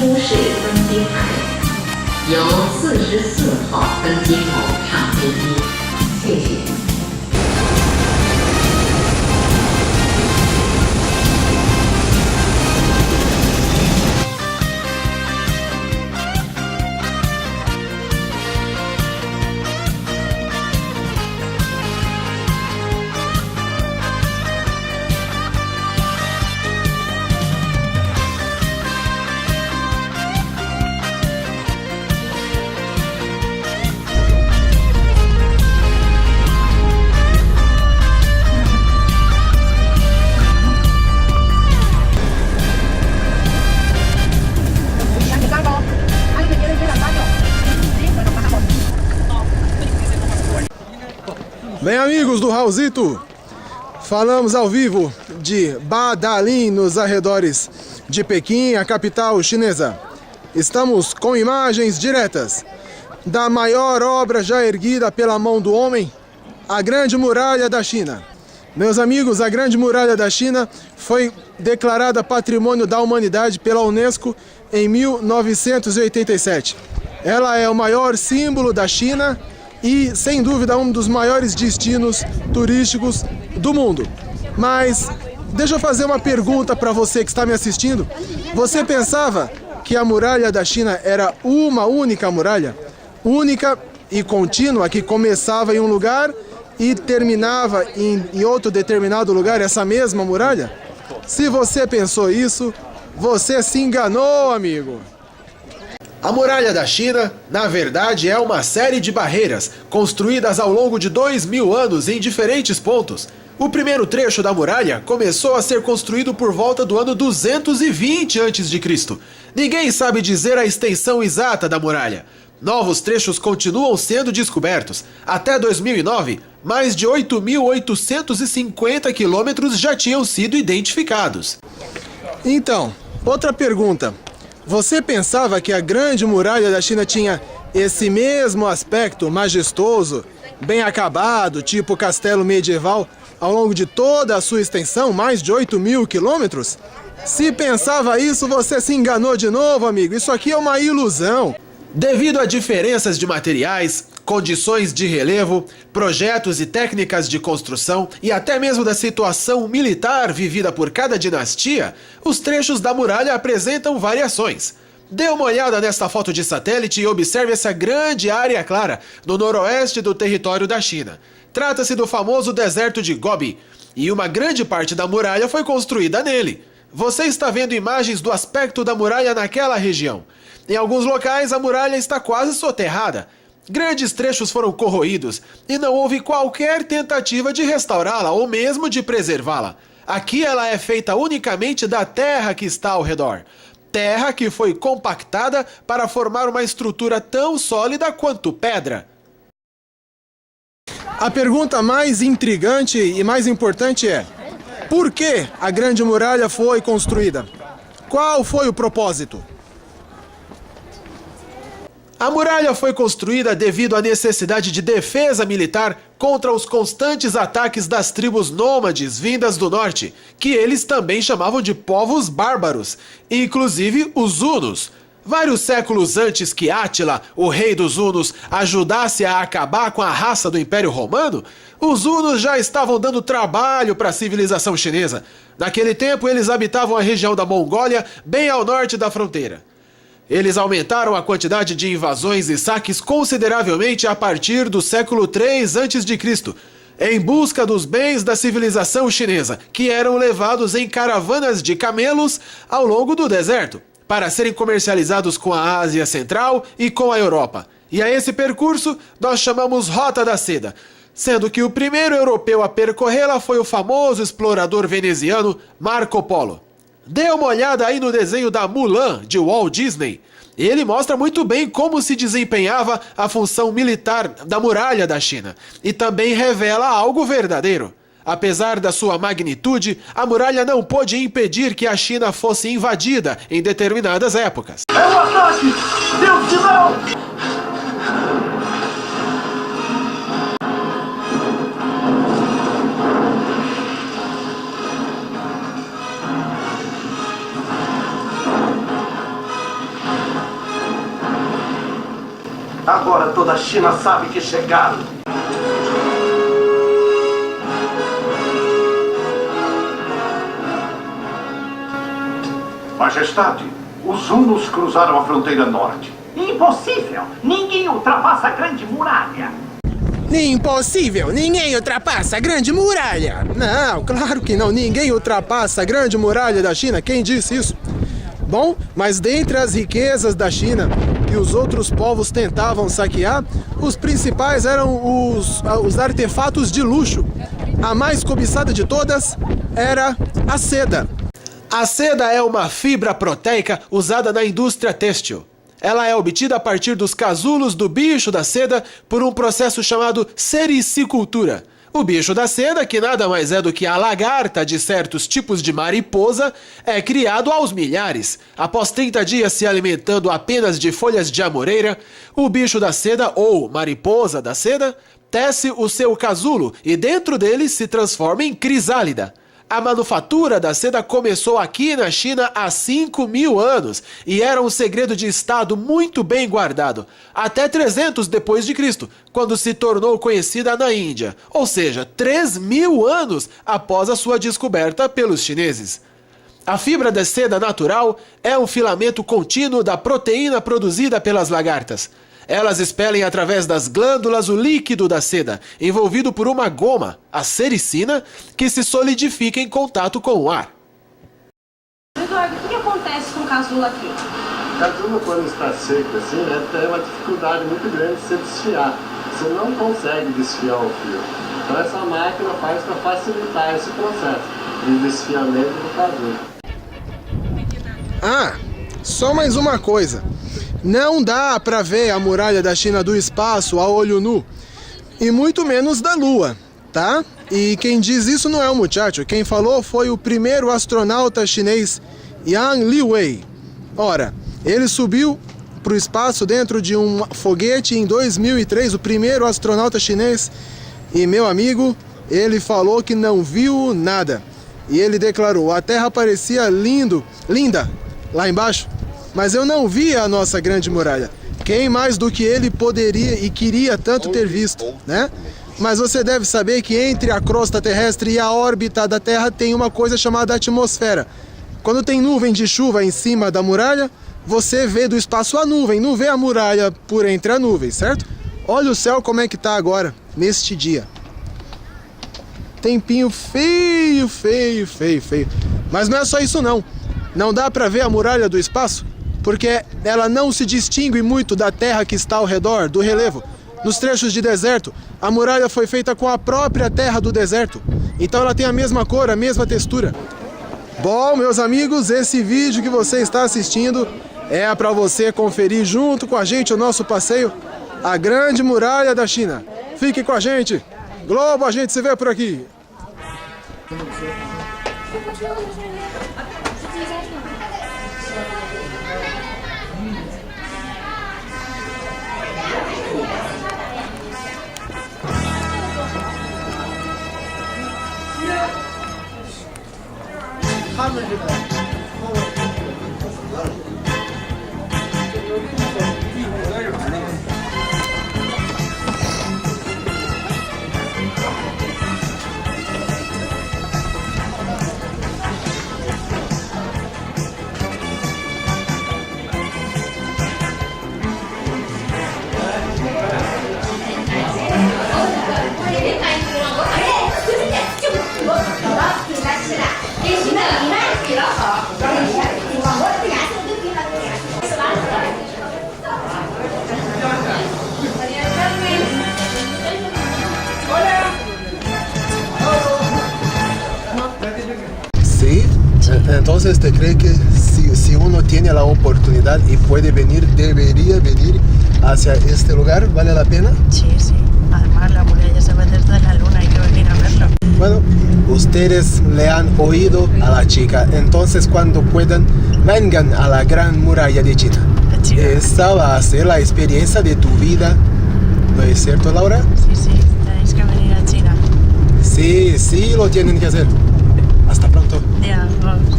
出世登基牌，由44号登基口唱飞机，谢谢。Bem, amigos do Raulzito, falamos ao vivo de Badalim, nos arredores de Pequim, a capital chinesa. Estamos com imagens diretas da maior obra já erguida pela mão do homem, a Grande Muralha da China. Meus amigos, a Grande Muralha da China foi declarada Patrimônio da Humanidade pela Unesco em 1987. Ela é o maior símbolo da China e, sem dúvida, um dos maiores destinos turísticos do mundo. Mas deixa eu fazer uma pergunta para você que está me assistindo. Você pensava que a muralha da China era uma única muralha? Única e contínua, que começava em um lugar e terminava em outro determinado lugar, essa mesma muralha? Se você pensou isso, você se enganou, amigo. A Muralha da China, na verdade, é uma série de barreiras construídas ao longo de 2000 anos em diferentes pontos. O primeiro trecho da muralha começou a ser construído por volta do ano 220 a.C. Ninguém sabe dizer a extensão exata da muralha. Novos trechos continuam sendo descobertos. Até 2009, mais de 8.850 quilômetros já tinham sido identificados. Então, outra pergunta. Você pensava que a Grande Muralha da China tinha esse mesmo aspecto majestoso, bem acabado, tipo castelo medieval, ao longo de toda a sua extensão, mais de 8.000 quilômetros? Se pensava isso, você se enganou de novo, amigo. Isso aqui é uma ilusão. Devido a diferenças de materiais, condições de relevo, projetos e técnicas de construção e até mesmo da situação militar vivida por cada dinastia, os trechos da muralha apresentam variações. Dê uma olhada nesta foto de satélite e observe essa grande área clara no noroeste do território da China. Trata-se do famoso deserto de Gobi, e uma grande parte da muralha foi construída nele. Você está vendo imagens do aspecto da muralha naquela região. Em alguns locais, a muralha está quase soterrada. Grandes trechos foram corroídos e não houve qualquer tentativa de restaurá-la ou mesmo de preservá-la. Aqui ela é feita unicamente da terra que está ao redor. Terra que foi compactada para formar uma estrutura tão sólida quanto pedra. A pergunta mais intrigante e mais importante é: por que a Grande Muralha foi construída? Qual foi o propósito? A muralha foi construída devido à necessidade de defesa militar contra os constantes ataques das tribos nômades vindas do norte, que eles também chamavam de povos bárbaros, inclusive os hunos. Vários séculos antes que Átila, o rei dos hunos, ajudasse a acabar com a raça do Império Romano, os hunos já estavam dando trabalho para a civilização chinesa. Naquele tempo, eles habitavam a região da Mongólia, bem ao norte da fronteira. Eles aumentaram a quantidade de invasões e saques consideravelmente a partir do século III a.C., em busca dos bens da civilização chinesa, que eram levados em caravanas de camelos ao longo do deserto, para serem comercializados com a Ásia Central e com a Europa. E a esse percurso nós chamamos Rota da Seda, sendo que o primeiro europeu a percorrê-la foi o famoso explorador veneziano Marco Polo. Dê uma olhada aí no desenho da Mulan, de Walt Disney. Ele mostra muito bem como se desempenhava a função militar da muralha da China. E também revela algo verdadeiro. Apesar da sua magnitude, a muralha não pôde impedir que a China fosse invadida em determinadas épocas. É um ataque! Deus de não! Agora toda a China sabe que chegaram. Majestade, os hunos cruzaram a fronteira norte. Impossível! Ninguém ultrapassa a Grande Muralha! Impossível! Ninguém ultrapassa a Grande Muralha! Não, claro que não. Ninguém ultrapassa a Grande Muralha da China. Quem disse isso? Bom, mas dentre as riquezas da China que os outros povos tentavam saquear, os principais eram os artefatos de luxo. A mais cobiçada de todas era a seda. A seda é uma fibra proteica usada na indústria têxtil. Ela é obtida a partir dos casulos do bicho da seda por um processo chamado sericicultura. O bicho da seda, que nada mais é do que a lagarta de certos tipos de mariposa, é criado aos milhares. Após 30 dias se alimentando apenas de folhas de amoreira, o bicho da seda, ou mariposa da seda, tece o seu casulo e dentro dele se transforma em crisálida. A manufatura da seda começou aqui na China há 5.000 anos e era um segredo de Estado muito bem guardado, até 300 depois de Cristo, quando se tornou conhecida na Índia, ou seja, 3.000 anos após a sua descoberta pelos chineses. A fibra da seda natural é um filamento contínuo da proteína produzida pelas lagartas. Elas expelem através das glândulas o líquido da seda, envolvido por uma goma, a sericina, que se solidifica em contato com o ar. Eduardo, o que acontece com o casulo aqui? O casulo, quando está seco assim, tem uma dificuldade muito grande de se desfiar. Você não consegue desfiar o fio. Então essa máquina faz para facilitar esse processo de desfiamento do casulo. Ah, só mais uma coisa. Não dá para ver a muralha da China do espaço a olho nu, e muito menos da Lua, tá? E quem diz isso não é o muchacho, quem falou foi o primeiro astronauta chinês, Yang Liwei. Ora, ele subiu para o espaço dentro de um foguete em 2003, o primeiro astronauta chinês, e meu amigo, ele falou que não viu nada. E ele declarou, a Terra parecia linda, lá embaixo, mas eu não via a nossa Grande Muralha. Quem mais do que ele poderia e queria tanto ter visto, né? Mas você deve saber que entre a crosta terrestre e a órbita da Terra tem uma coisa chamada atmosfera. Quando tem nuvem de chuva em cima da muralha, você vê do espaço a nuvem, não vê a muralha por entre a nuvem, certo? Olha o céu como é que tá agora, neste dia. Tempinho feio. Mas não é só isso não. Não dá para ver a muralha do espaço, porque ela não se distingue muito da terra que está ao redor, do relevo. Nos trechos de deserto, a muralha foi feita com a própria terra do deserto. Então ela tem a mesma cor, a mesma textura. Bom, meus amigos, esse vídeo que você está assistindo é para você conferir junto com a gente o nosso passeio à Grande Muralha da China. Fique com a gente. Globo, a gente se vê por aqui. Sí, entonces te cree que si uno tiene la oportunidad y puede venir, debería venir hacia este lugar, ¿vale la pena? Sí. Además, la muralla se ve desde la luna, hay que venir a verlo. Bueno, ustedes le han oído a la chica, entonces cuando puedan, vengan a la Gran Muralla de China. Esta va a ser la experiencia de tu vida, ¿no es cierto, Laura? Sí, tenéis que venir a China. Sí, lo tienen que hacer. Hasta pronto. Ya, vamos.